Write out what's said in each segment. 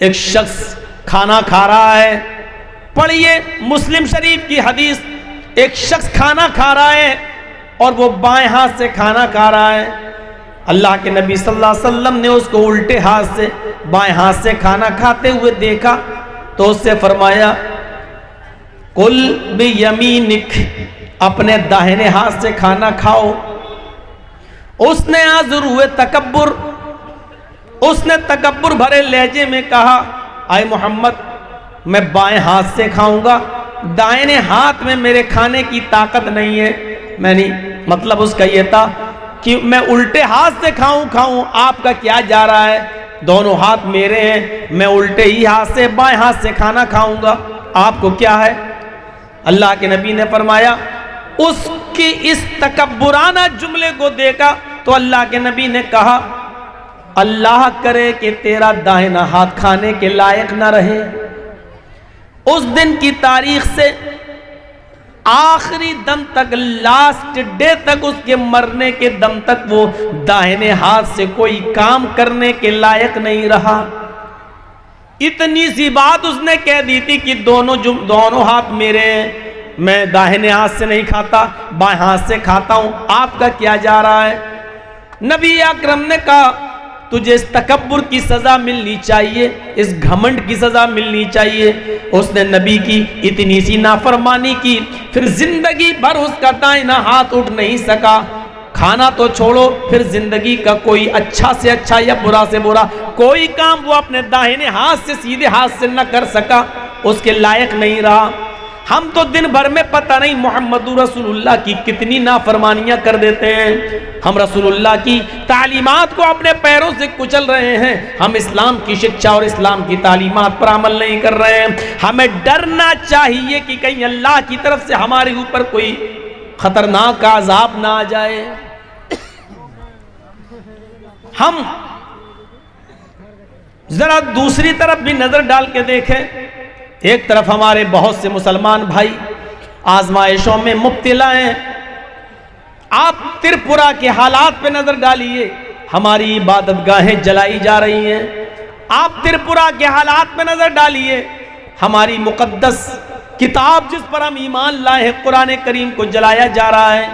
एक शख्स खाना खा रहा है। पढ़िए मुस्लिम शरीफ की हदीस, एक शख्स खाना खा रहा है और वो बाएं हाथ से खाना खा रहा है। अल्लाह के नबी सल्लल्लाहु अलैहि वसल्लम ने उसको उल्टे हाथ से बाएं हाथ से खाना खाते हुए देखा तो उससे फरमाया कुल बियमीनिक, अपने दाहिने हाथ से खाना खाओ। उसने आज़ुर हुए तकब्बुर, उसने तकब्बुर भरे लहजे में कहा आए मोहम्मद मैं बाएं हाथ से खाऊंगा, दाहिने हाथ में मेरे खाने की ताकत नहीं है। मैंने मतलब उसका यह था कि मैं उल्टे हाथ से खाऊं, आपका क्या जा रहा है, दोनों हाथ मेरे हैं, मैं उल्टे ही हाथ से बाएं हाथ से खाना खाऊंगा, आपको क्या है। अल्लाह के नबी ने फरमाया, उसकी इस तकब्बुराना जुमले को देखा तो अल्लाह के नबी ने कहा अल्लाह करे कि तेरा दाहिना हाथ खाने के लायक ना रहे। उस दिन की तारीख से आखिरी दम तक, लास्ट डे तक, उसके मरने के दम तक वो दाहिने हाथ से कोई काम करने के लायक नहीं रहा। इतनी सी बात उसने कह दी थी कि दोनों हाथ मेरे हैं, मैं दाहिने हाथ से नहीं खाता, बाएं हाथ से खाता हूं, आपका क्या जा रहा है। नबी अकरम ने कहा तुझे इस तकब्बुर की सजा मिलनी चाहिए, इस घमंड की सजा मिलनी चाहिए। उसने नबी की इतनी सी नाफरमानी की, फिर जिंदगी भर उसका दाहिना हाथ उठ नहीं सका। खाना तो छोड़ो, फिर जिंदगी का कोई अच्छा से अच्छा या बुरा से बुरा कोई काम वो अपने दाहिने हाथ से सीधे हाथ से न कर सका, उसके लायक नहीं रहा। हम तो दिन भर में पता नहीं मोहम्मदुर रसूलुल्लाह की कितनी नाफरमानियां कर देते हैं। हम रसूलुल्लाह की तालीमात को अपने पैरों से कुचल रहे हैं। हम इस्लाम की शिक्षा और इस्लाम की तालीमात पर अमल नहीं कर रहे हैं। हमें डरना चाहिए कि कहीं अल्लाह की तरफ से हमारे ऊपर कोई खतरनाक अज़ाब ना आ जाए। हम जरा दूसरी तरफ भी नजर डाल के देखें। एक तरफ हमारे बहुत से मुसलमान भाई आजमाइशों में मुब्तला हैं। आप त्रिपुरा के हालात पे नजर डालिए, हमारी इबादत गाहें जलाई जा रही हैं। आप त्रिपुरा के हालात पे नजर डालिए, हमारी मुकद्दस किताब जिस पर हम ईमान लाए हैं कुरान करीम को जलाया जा रहा है।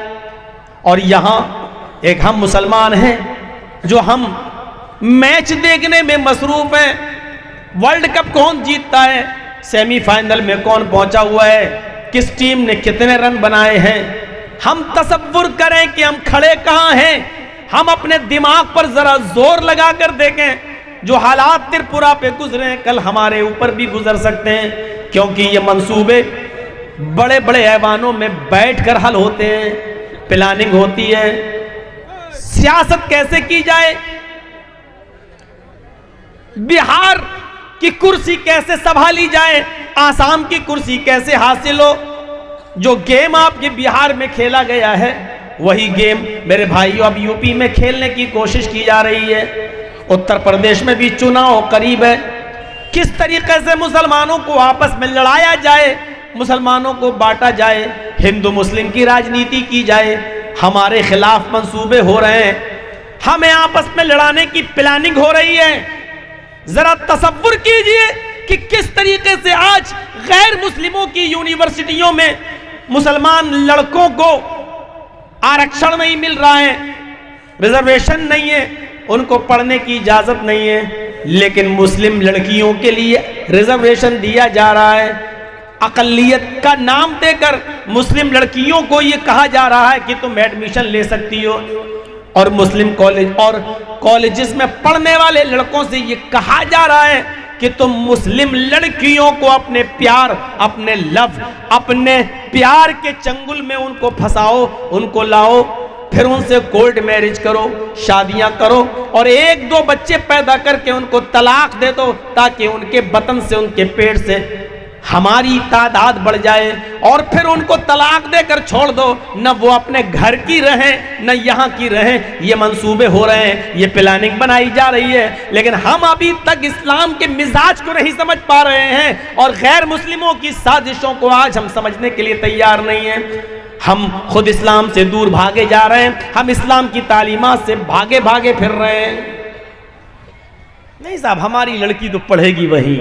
और यहाँ एक हम मुसलमान हैं जो हम मैच देखने में मसरूफ हैं। वर्ल्ड कप कौन जीतता है, सेमीफाइनल में कौन पहुंचा हुआ है, किस टीम ने कितने रन बनाए हैं, हम तसव्वुर करें कि हम खड़े कहां हैं। हम अपने दिमाग पर जरा जोर लगा कर देखें, जो हालात त्रिपुरा पे गुजरे हैं कल हमारे ऊपर भी गुजर सकते हैं, क्योंकि ये मंसूबे बड़े बड़े ऐवानों में बैठकर हल होते हैं, प्लानिंग होती है। सियासत कैसे की जाए, बिहार की कुर्सी कैसे संभाली जाए, आसाम की कुर्सी कैसे हासिल हो। जो गेम आपके बिहार में खेला गया है वही गेम मेरे भाइयों अब यूपी में खेलने की कोशिश की जा रही है। उत्तर प्रदेश में भी चुनाव करीब है। किस तरीके से मुसलमानों को आपस में लड़ाया जाए, मुसलमानों को बांटा जाए, हिंदू मुस्लिम की राजनीति की जाए, हमारे खिलाफ मंसूबे हो रहे हैं, हमें आपस में लड़ाने की प्लानिंग हो रही है। जरा तसव्वुर कीजिए कि किस तरीके से आज गैर मुस्लिमों की यूनिवर्सिटियों में मुसलमान लड़कों को आरक्षण नहीं मिल रहा है, रिजर्वेशन नहीं है, उनको पढ़ने की इजाजत नहीं है, लेकिन मुस्लिम लड़कियों के लिए रिजर्वेशन दिया जा रहा है। अकलियत का नाम देकर मुस्लिम लड़कियों को यह कहा जा रहा है कि तुम एडमिशन ले सकती हो, और मुस्लिम कॉलेज और कॉलेजेस में पढ़ने वाले लड़कों से ये कहा जा रहा है कि तुम मुस्लिम लड़कियों को अपने प्यार, अपने लव, अपने प्यार के चंगुल में उनको फंसाओ, उनको लाओ, फिर उनसे कोर्ट मैरिज करो, शादियां करो और एक दो बच्चे पैदा करके उनको तलाक दे दो, ताकि उनके बतन से, उनके पेट से हमारी तादाद बढ़ जाए, और फिर उनको तलाक देकर छोड़ दो, न वो अपने घर की रहें न यहाँ की रहें। ये मंसूबे हो रहे हैं, ये प्लानिंग बनाई जा रही है, लेकिन हम अभी तक इस्लाम के मिजाज को नहीं समझ पा रहे हैं और गैर मुस्लिमों की साजिशों को आज हम समझने के लिए तैयार नहीं हैं। हम खुद इस्लाम से दूर भागे जा रहे हैं, हम इस्लाम की तालीमात से भागे भागे फिर रहे हैं। नहीं साहब, हमारी लड़की तो पढ़ेगी वही।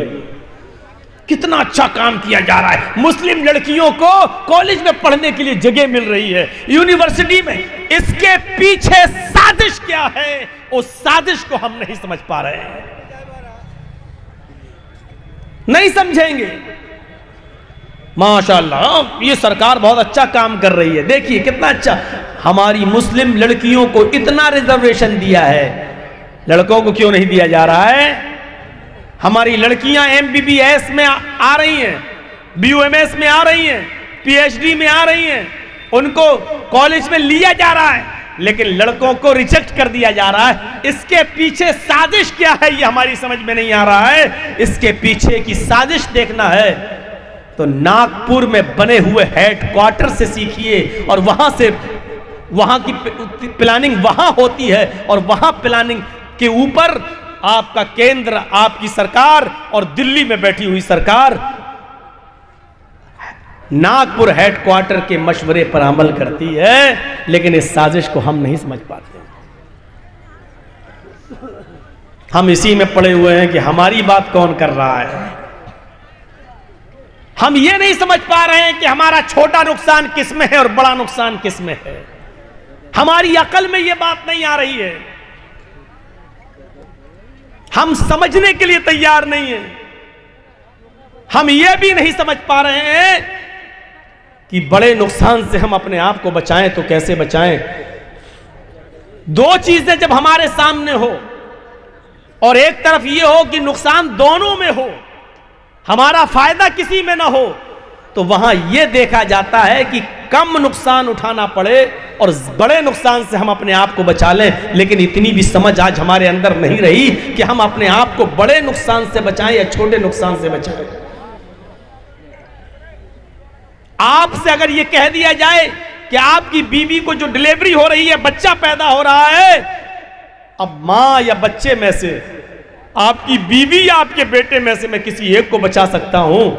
कितना अच्छा काम किया जा रहा है, मुस्लिम लड़कियों को कॉलेज में पढ़ने के लिए जगह मिल रही है, यूनिवर्सिटी में। इसके पीछे साजिश क्या है, उस साजिश को हम नहीं समझ पा रहे हैं, नहीं समझेंगे। माशाअल्लाह, ये सरकार बहुत अच्छा काम कर रही है। देखिए कितना अच्छा, हमारी मुस्लिम लड़कियों को इतना रिजर्वेशन दिया है, लड़कों को क्यों नहीं दिया जा रहा है? हमारी लड़कियां MBBS में आ रही हैं, BUMS में आ रही हैं, PhD में आ रही हैं, उनको कॉलेज में लिया जा रहा है, लेकिन लड़कों को रिजेक्ट कर दिया जा रहा है। इसके पीछे साजिश क्या है, ये हमारी समझ में नहीं आ रहा है। इसके पीछे की साजिश देखना है तो नागपुर में बने हुए हेडक्वार्टर से सीखिए, और वहां की प्लानिंग वहां होती है, और वहां प्लानिंग के ऊपर आपका केंद्र, आपकी सरकार और दिल्ली में बैठी हुई सरकार नागपुर हेडक्वार्टर के मशवरे पर अमल करती है, लेकिन इस साजिश को हम नहीं समझ पाते। हम इसी में पड़े हुए हैं कि हमारी बात कौन कर रहा है। हम ये नहीं समझ पा रहे हैं कि हमारा छोटा नुकसान किसमें है और बड़ा नुकसान किसमें है। हमारी अकल में यह बात नहीं आ रही है, हम समझने के लिए तैयार नहीं है। हम यह भी नहीं समझ पा रहे हैं कि बड़े नुकसान से हम अपने आप को बचाएं तो कैसे बचाएं। दो चीजें जब हमारे सामने हो और एक तरफ यह हो कि नुकसान दोनों में हो, हमारा फायदा किसी में ना हो, तो वहां यह देखा जाता है कि कम नुकसान उठाना पड़े और बड़े नुकसान से हम अपने आप को बचा लें। लेकिन इतनी भी समझ आज हमारे अंदर नहीं रही कि हम अपने आप को बड़े नुकसान से बचाएं या छोटे नुकसान से बचाएं। आपसे अगर यह कह दिया जाए कि आपकी बीवी को जो डिलीवरी हो रही है, बच्चा पैदा हो रहा है, अब मां या बच्चे में से आपकी बीवी या आपके बेटे में से मैं किसी एक को बचा सकता हूं,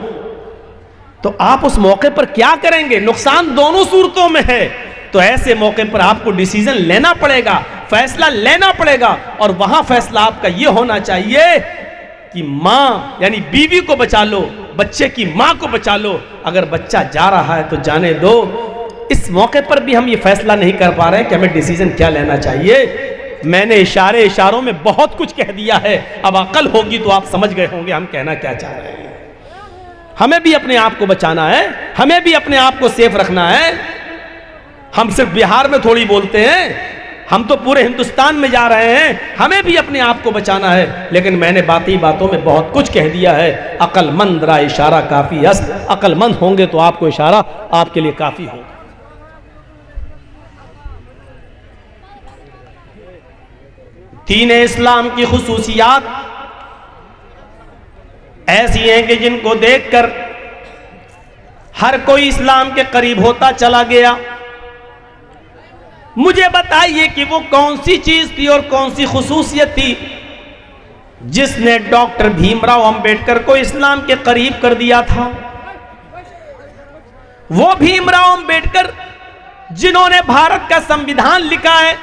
तो आप उस मौके पर क्या करेंगे? नुकसान दोनों सूरतों में है, तो ऐसे मौके पर आपको डिसीजन लेना पड़ेगा, फैसला लेना पड़ेगा। और वहां फैसला आपका यह होना चाहिए कि मां यानी बीवी को बचा लो, बच्चे की मां को बचा लो। अगर बच्चा जा रहा है तो जाने दो। इस मौके पर भी हम ये फैसला नहीं कर पा रहे हैं कि हमें डिसीजन क्या लेना चाहिए। मैंने इशारों में बहुत कुछ कह दिया है, अब अकल होगी तो आप समझ गए होंगे हम कहना क्या चाह रहे हैं। हमें भी अपने आप को बचाना है, हमें भी अपने आप को सेफ रखना है। हम सिर्फ बिहार में थोड़ी बोलते हैं, हम तो पूरे हिंदुस्तान में जा रहे हैं, हमें भी अपने आप को बचाना है। लेकिन मैंने बातों में बहुत कुछ कह दिया है। अकलमंद रा इशारा काफी अस्त, अकलमंद होंगे तो आपको इशारा आपके लिए काफी होगा। दीन इस्लाम की खुसूसियात ऐसी हैं कि जिनको देखकर हर कोई इस्लाम के करीब होता चला गया। मुझे बताइए कि वो कौन सी चीज थी और कौन सी खुसूसियत थी जिसने डॉक्टर भीमराव अंबेडकर को इस्लाम के करीब कर दिया था। वो भीमराव अंबेडकर जिन्होंने भारत का संविधान लिखा है,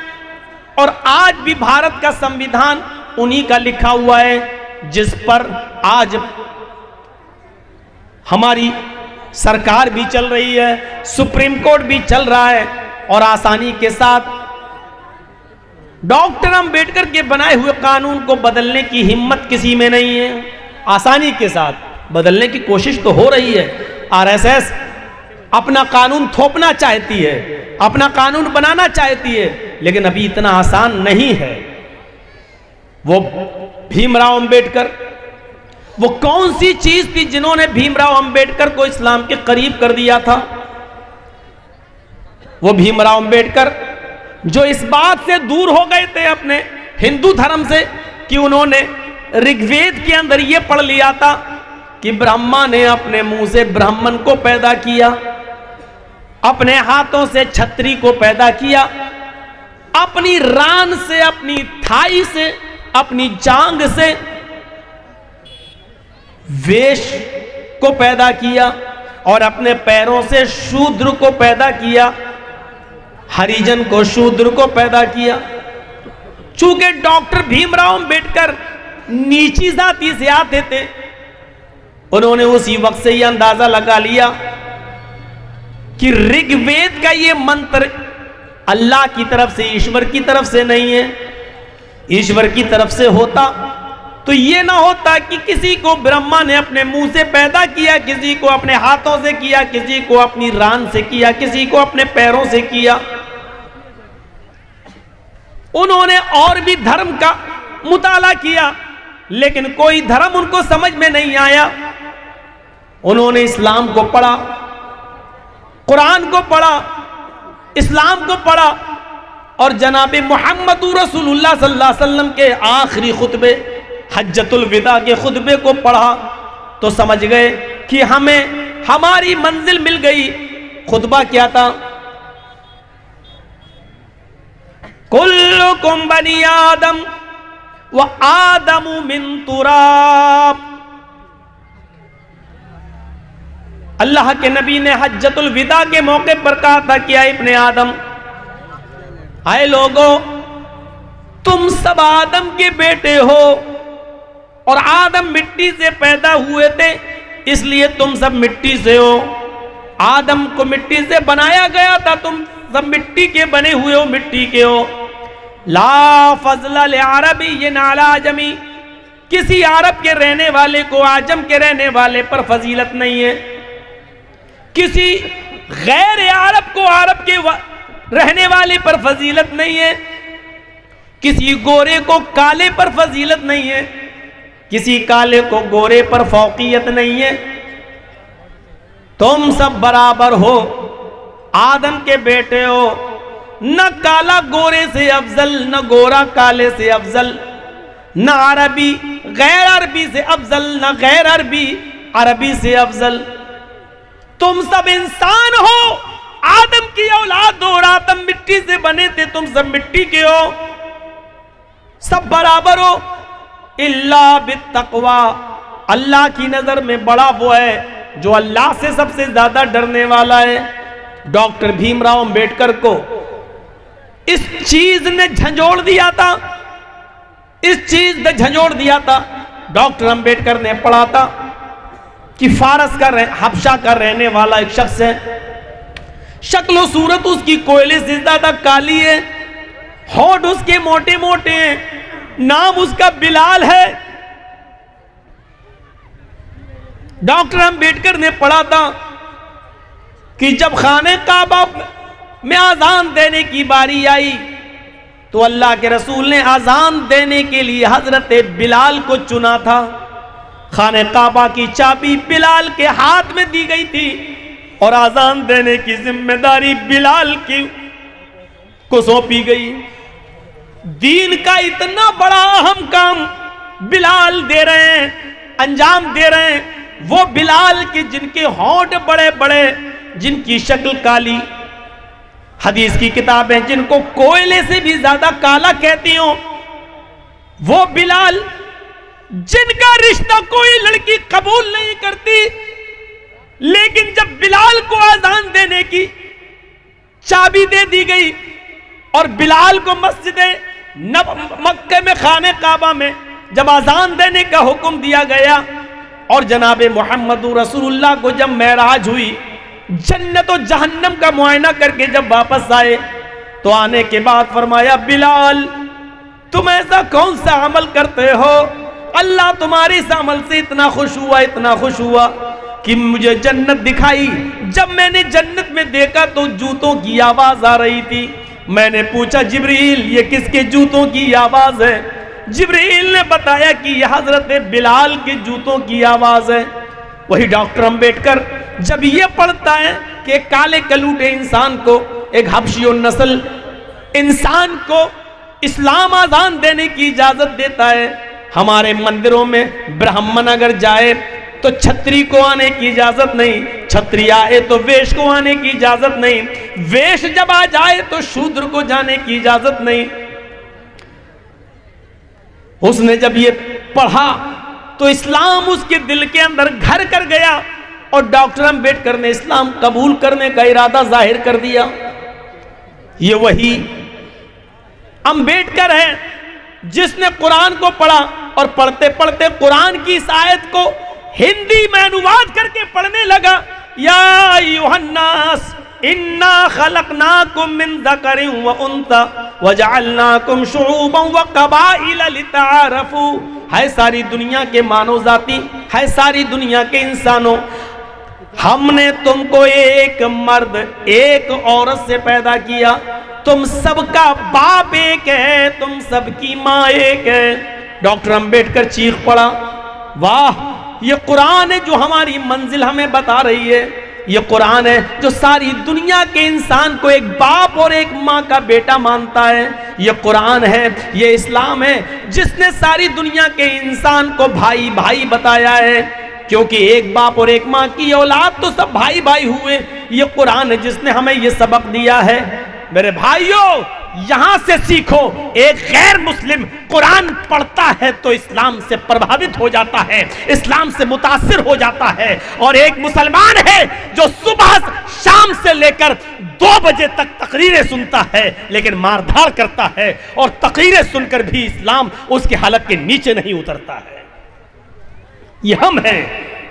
और आज भी भारत का संविधान उन्हीं का लिखा हुआ है, जिस पर आज हमारी सरकार भी चल रही है, सुप्रीम कोर्ट भी चल रहा है। और आसानी के साथ डॉक्टर अंबेडकर के बनाए हुए कानून को बदलने की हिम्मत किसी में नहीं है। आसानी के साथ बदलने की कोशिश तो हो रही है। आरएसएस अपना कानून थोपना चाहती है, अपना कानून बनाना चाहती है, लेकिन अभी इतना आसान नहीं है। वो भीमराव अंबेडकर, वो कौन सी चीज थी जिन्होंने भीमराव अंबेडकर को इस्लाम के करीब कर दिया था? वो भीमराव अंबेडकर जो इस बात से दूर हो गए थे अपने हिंदू धर्म से कि उन्होंने ऋग्वेद के अंदर यह पढ़ लिया था कि ब्रह्मा ने अपने मुंह से ब्राह्मण को पैदा किया, अपने हाथों से छत्री को पैदा किया, अपनी रान से, अपनी थाई से, अपनी जांग से वेश को पैदा किया, और अपने पैरों से शूद्र को पैदा किया, हरिजन को, शूद्र को पैदा किया। चूंकि डॉक्टर भीमराव अंबेडकर नीची जाति से आते थे। उन्होंने उसी वक्त से यह अंदाजा लगा लिया कि ऋग्वेद का ये मंत्र अल्लाह की तरफ से, ईश्वर की तरफ से नहीं है। ईश्वर की तरफ से होता तो ये ना होता कि किसी को ब्रह्मा ने अपने मुंह से पैदा किया, किसी को अपने हाथों से किया, किसी को अपनी रान से किया, किसी को अपने पैरों से किया। उन्होंने और भी धर्म का मुताला किया, लेकिन कोई धर्म उनको समझ में नहीं आया। उन्होंने इस्लाम को पढ़ा, कुरान को पढ़ा, इस्लाम को पढ़ा और जनाब मोहम्मद रसूलुल्लाह सल्लल्लाहु अलैहि वसल्लम के आखिरी खुतबे हज्जतुल विदा के खुतबे को पढ़ा तो समझ गए कि हमें हमारी मंजिल मिल गई। खुतबा क्या था? कुल्लुकुम बनी आदम व आदमु मिन तुराब। अल्लाह के नबी ने हज्जतुल विदा के मौके पर कहा था कि आए इब्ने आदम, आए लोगों, तुम सब आदम के बेटे हो और आदम मिट्टी से पैदा हुए थे, इसलिए तुम सब मिट्टी से हो। आदम को मिट्टी से बनाया गया था, तुम सब मिट्टी के बने हुए हो, मिट्टी के हो। ला फज़ला लिअरबिय्यिन अला आजमी, किसी अरब के रहने वाले को आजम के रहने वाले पर फजीलत नहीं है। किसी गैर अरब को अरब के रहने वाले पर फजीलत नहीं है। किसी गोरे को काले पर फजीलत नहीं है। किसी काले को गोरे पर फौकियत नहीं है। तुम सब बराबर हो, आदम के बेटे हो। न काला गोरे से अफजल, न गोरा काले से अफजल, न अरबी गैर अरबी से अफजल, न गैर अरबी अरबी से अफजल। तुम सब इंसान हो, आदम की औलाद हो और आदम मिट्टी से बने थे, तुम सब मिट्टी के हो, सब बराबर हो। इल्ला बित्तक़वा, अल्लाह की नजर में बड़ा वो है जो अल्लाह से सबसे ज्यादा डरने वाला है। डॉक्टर भीमराव अंबेडकर को इस चीज ने झंझोड़ दिया था, इस चीज ने झंझोड़ दिया था। डॉक्टर अंबेडकर ने पढ़ा था कि फारस का हबशा का रहने वाला एक शख्स है, शक्ल सूरत उसकी कोयले से ज्यादा काली है, होठ उसके मोटे मोटे हैं, नाम उसका बिलाल है। डॉक्टर अंबेडकर ने पढ़ा था कि जब खाने काबा में आजान देने की बारी आई तो अल्लाह के रसूल ने आजान देने के लिए हजरत बिलाल को चुना था। खाने काबा की चाबी बिलाल के हाथ में दी गई थी और आजान देने की जिम्मेदारी बिलाल की को सौंपी गई। दीन का इतना बड़ा अहम काम बिलाल दे रहे हैं, अंजाम दे रहे हैं। वो बिलाल के जिनके होंठ बड़े बड़े, जिनकी शक्ल काली, हदीस की किताबें जिनको कोयले से भी ज्यादा काला कहती हो, वो बिलाल जिनका रिश्ता कोई लड़की कबूल नहीं करती, लेकिन जब बिलाल को आजान देने की चाबी दे दी गई और बिलाल को मस्जिद मक्के में खाने काबा में जब आजान देने का हुक्म दिया गया और जनाब मोहम्मद रसूलुल्लाह को जब मेराज हुई, जन्नत और जहन्नम का मुआयना करके जब वापस आए तो आने के बाद फरमाया, बिलाल तुम ऐसा कौन सा अमल करते हो, अल्लाह तुम्हारे इस अमल से इतना खुश हुआ, इतना खुश हुआ कि मुझे जन्नत दिखाई। जब मैंने जन्नत में देखा तो जूतों की आवाज आ रही थी। मैंने पूछा, जिब्रील ये किसके जूतों की आवाज है? जिब्रील ने बताया कि यह हजरत बिलाल के जूतों की आवाज है। वही डॉक्टर अंबेडकर जब ये पढ़ता है कि काले कलूटे इंसान को, एक हबशी नस्ल इंसान को इस्लाम आजान देने की इजाजत देता है। हमारे मंदिरों में ब्राह्मण अगर जाए तो छत्री को आने की इजाजत नहीं, छत्री आए तो वेश को आने की इजाजत नहीं, वेश जब आ जाए तो शूद्र को जाने की इजाजत नहीं। उसने जब ये पढ़ा तो इस्लाम उसके दिल के अंदर घर कर गया और डॉक्टर अंबेडकर ने इस्लाम कबूल करने का इरादा जाहिर कर दिया। ये वही अंबेडकर है जिसने कुरान को पढ़ा, और पढ़ते पढ़ते कुरान की इस आयत को हिंदी में अनुवाद करके पढ़ने लगा। या अय्युहन्नास इन्ना खलकनाकुम मिन ज़करिन व उन्सा व जअलनाकुम शुऊबन व क़बाइल लितआरफू। है सारी दुनिया के मानव जाति, है सारी दुनिया के इंसानों, हमने तुमको एक मर्द एक औरत से पैदा किया, तुम सबका बाप एक है, तुम सबकी माँ एक है। डॉक्टर अंबेडकर चीख पड़ा, वाह ये कुरान है जो हमारी मंजिल हमें बता रही है, ये कुरान है जो सारी दुनिया के इंसान को एक बाप और एक माँ का बेटा मानता है। ये कुरान है, ये इस्लाम है जिसने सारी दुनिया के इंसान को भाई भाई बताया है, क्योंकि एक बाप और एक माँ की औलाद तो सब भाई भाई हुए। ये कुरान है जिसने हमें ये सबक दिया है। मेरे भाइयों, यहां से सीखो, एक गैर मुस्लिम कुरान पढ़ता है तो इस्लाम से प्रभावित हो जाता है, इस्लाम से मुतासिर हो जाता है, और एक मुसलमान है जो सुबह शाम से लेकर 2 बजे तक तकरीरें सुनता है लेकिन मारधाड़ करता है, और तकरीरें सुनकर भी इस्लाम उसके हलक के नीचे नहीं उतरता है। ये हम हैं,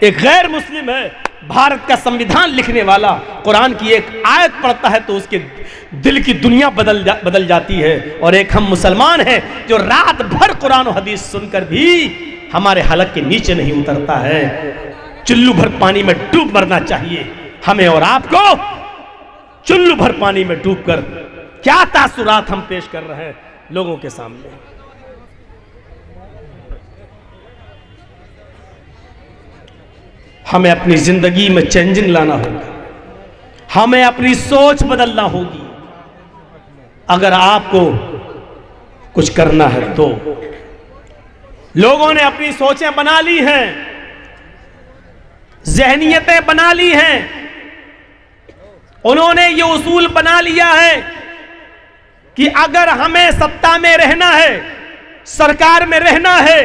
एक गैर मुस्लिम है, भारत का संविधान लिखने वाला कुरान की एक आयत पढ़ता है तो उसके दिल की दुनिया बदल जाती है, और एक हम मुसलमान हैं जो रात भर कुरान और हदीस सुनकर भी हमारे हलक के नीचे नहीं उतरता है। चुल्लू भर पानी में डूब मरना चाहिए हमें और आपको। चुल्लू भर पानी में डूबकर क्या तासुरात हम पेश कर रहे हैं लोगों के सामने। हमें अपनी जिंदगी में चेंजिंग लाना होगा, हमें अपनी सोच बदलना होगी। अगर आपको कुछ करना है तो लोगों ने अपनी सोचें बना ली हैं, ज़हनियतें बना ली हैं, उन्होंने ये उसूल बना लिया है कि अगर हमें सत्ता में रहना है, सरकार में रहना है,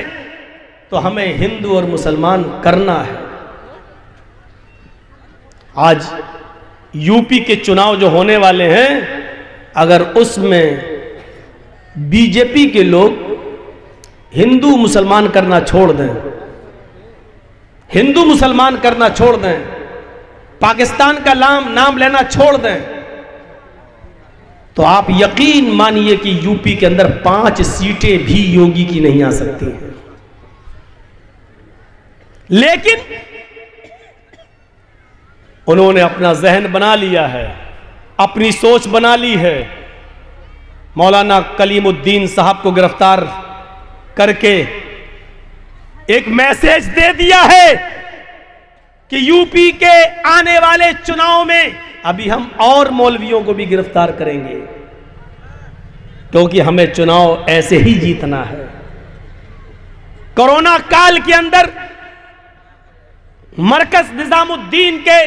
तो हमें हिंदू और मुसलमान करना है। आज यूपी के चुनाव जो होने वाले हैं, अगर उसमें बीजेपी के लोग हिंदू मुसलमान करना छोड़ दें, हिंदू मुसलमान करना छोड़ दें, पाकिस्तान का नाम लेना छोड़ दें, तो आप यकीन मानिए कि यूपी के अंदर 5 सीटें भी योगी की नहीं आ सकती हैं। लेकिन उन्होंने अपना जहन बना लिया है, अपनी सोच बना ली है। मौलाना कलीमुद्दीन साहब को गिरफ्तार करके एक मैसेज दे दिया है कि यूपी के आने वाले चुनाव में अभी हम और मौलवियों को भी गिरफ्तार करेंगे, क्योंकि हमें चुनाव ऐसे ही जीतना है। कोरोना काल के अंदर मरकज निजामुद्दीन के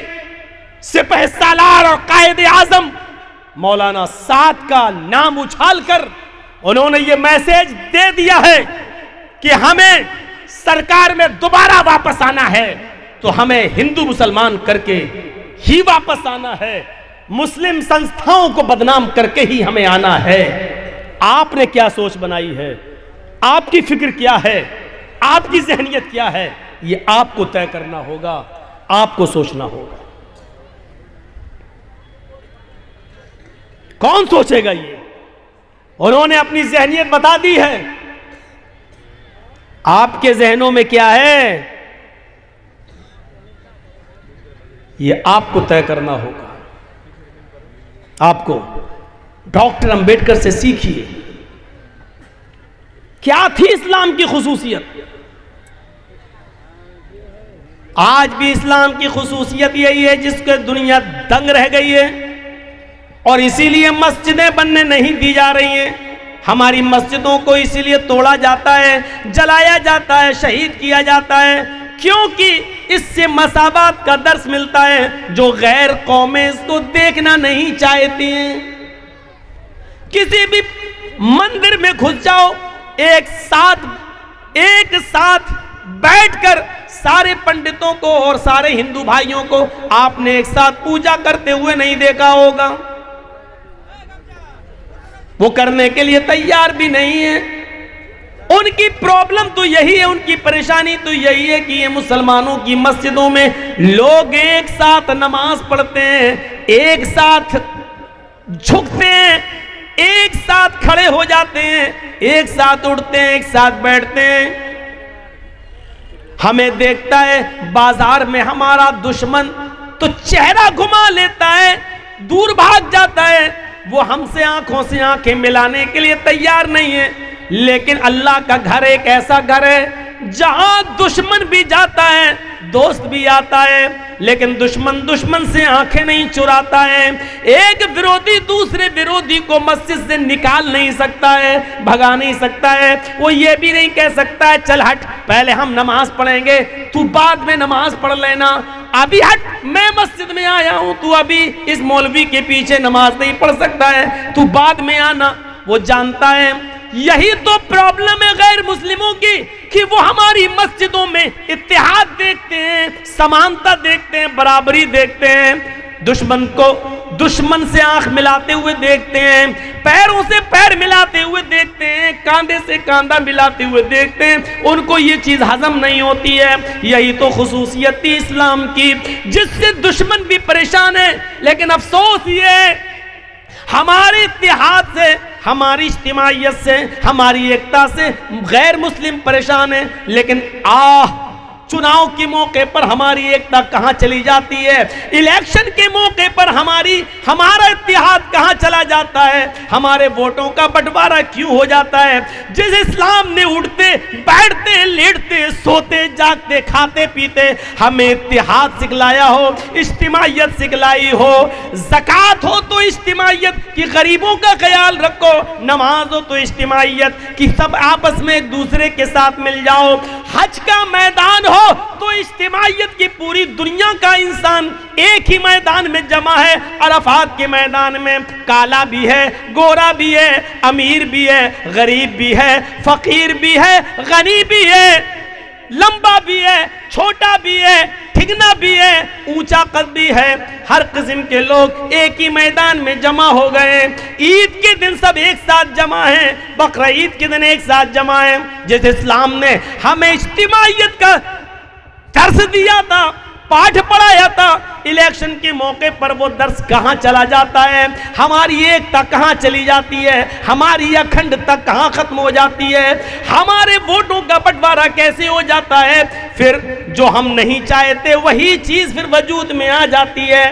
सिपहसालार और कायदे आजम मौलाना साद का नाम उछालकर उन्होंने ये मैसेज दे दिया है कि हमें सरकार में दोबारा वापस आना है तो हमें हिंदू मुसलमान करके ही वापस आना है, मुस्लिम संस्थाओं को बदनाम करके ही हमें आना है। आपने क्या सोच बनाई है, आपकी फिक्र क्या है, आपकी जहनियत क्या है, ये आपको तय करना होगा, आपको सोचना होगा। कौन सोचेगा ये? उन्होंने अपनी जहनियत बता दी है। आपके जहनों में क्या है, ये आपको तय करना होगा। आपको डॉक्टर अंबेडकर से सीखिए, क्या थी इस्लाम की खुसूसियत। आज भी इस्लाम की खुसूसियत यही है जिसके दुनिया दंग रह गई है, और इसीलिए मस्जिदें बनने नहीं दी जा रही हैं। हमारी मस्जिदों को इसीलिए तोड़ा जाता है, जलाया जाता है, शहीद किया जाता है, क्योंकि इससे मसावात का दर्स मिलता है जो गैर कौमें इसको देखना नहीं चाहती हैं। किसी भी मंदिर में घुस जाओ, एक साथ बैठकर सारे पंडितों को और सारे हिंदू भाइयों को आपने एक साथ पूजा करते हुए नहीं देखा होगा। वो करने के लिए तैयार भी नहीं है। उनकी प्रॉब्लम तो यही है, उनकी परेशानी तो यही है कि ये मुसलमानों की मस्जिदों में लोग एक साथ नमाज पढ़ते हैं, एक साथ झुकते हैं, एक साथ खड़े हो जाते हैं, एक साथ उठते हैं, एक साथ बैठते हैं। हमें देखता है बाजार में हमारा दुश्मन तो चेहरा घुमा लेता है, दूर भाग जाता है, वो हमसे आंखों से आंखें मिलाने के लिए तैयार नहीं है। लेकिन अल्लाह का घर एक ऐसा घर है जहां दुश्मन भी जाता है, दोस्त भी आता है, लेकिन दुश्मन दुश्मन से आंखें नहीं चुराता है। एक विरोधी दूसरे विरोधी को मस्जिद से निकाल नहीं सकता है, भगा नहीं सकता है। वो ये भी नहीं कह सकता है चल हट पहले हम नमाज पढ़ेंगे, तू बाद में नमाज पढ़ लेना, अभी हट मैं मस्जिद में आया हूं, तू अभी इस मौलवी के पीछे नमाज नहीं पढ़ सकता है, तू बाद में आना। वो जानता है यही तो प्रॉब्लम है गैर मुस्लिमों की कि वो हमारी मस्जिदों में इत्तेहाद देखते हैं, समानता देखते हैं, बराबरी देखते हैं, दुश्मन को दुश्मन से आंख मिलाते हुए देखते हैं, पैरों से पैर मिलाते हुए देखते हैं, कांधे से कांधा मिलाते हुए देखते हैं। उनको ये चीज हजम नहीं होती है। यही तो खुसूसियत थी इस्लाम की जिससे दुश्मन भी परेशान है। लेकिन अफसोस ये हमारे इत्तेहाद से, हमारी इज्तिमाइयत से, हमारी एकता से गैर मुस्लिम परेशान है। लेकिन चुनाव के मौके पर हमारी एकता कहां चली जाती है, इलेक्शन के मौके पर हमारा इत्तेहाद कहां चला जाता है, हमारे वोटों का बंटवारा क्यों हो जाता है। जिस इस्लाम ने उठते बैठते लेटते सोते जागते खाते पीते हमें इत्तेहाद सिखलाया हो, इज्तिमाइयत सिखलाई हो, ज़कात हो तो इज्तिमाइयत कि गरीबों का ख्याल रखो, नमाज हो तो इज्तिमाइयत कि सब आपस में एक दूसरे के साथ मिल जाओ, हज का मैदान तो इज्तिमाइयत की पूरी दुनिया का इंसान एक ही मैदान में जमा है। अरफात के मैदान में काला भी है, गोरा भी है, अमीर भी है, गरीब भी है, फकीर भी है, गनी भी है, लंबा भी है, छोटा भी है, ठिगना भी है, ऊंचा कद भी है। हर किस्म के लोग एक ही मैदान में जमा हो गए। ईद के दिन सब एक साथ जमा हैं, बकरा ईद के दिन एक साथ जमा हैं। जिस इस्लाम ने हमें इज्तिमाइयत का दर्स दिया था, पाठ पढ़ाया था, इलेक्शन के मौके पर वो दर्स कहां चला जाता है, हमारी एकता कहां चली जाती है, हमारी अखंडता कहां खत्म हो जाती है, हमारे वोटों का बंटवारा कैसे हो जाता है। फिर जो हम नहीं चाहते वही चीज फिर वजूद में आ जाती है।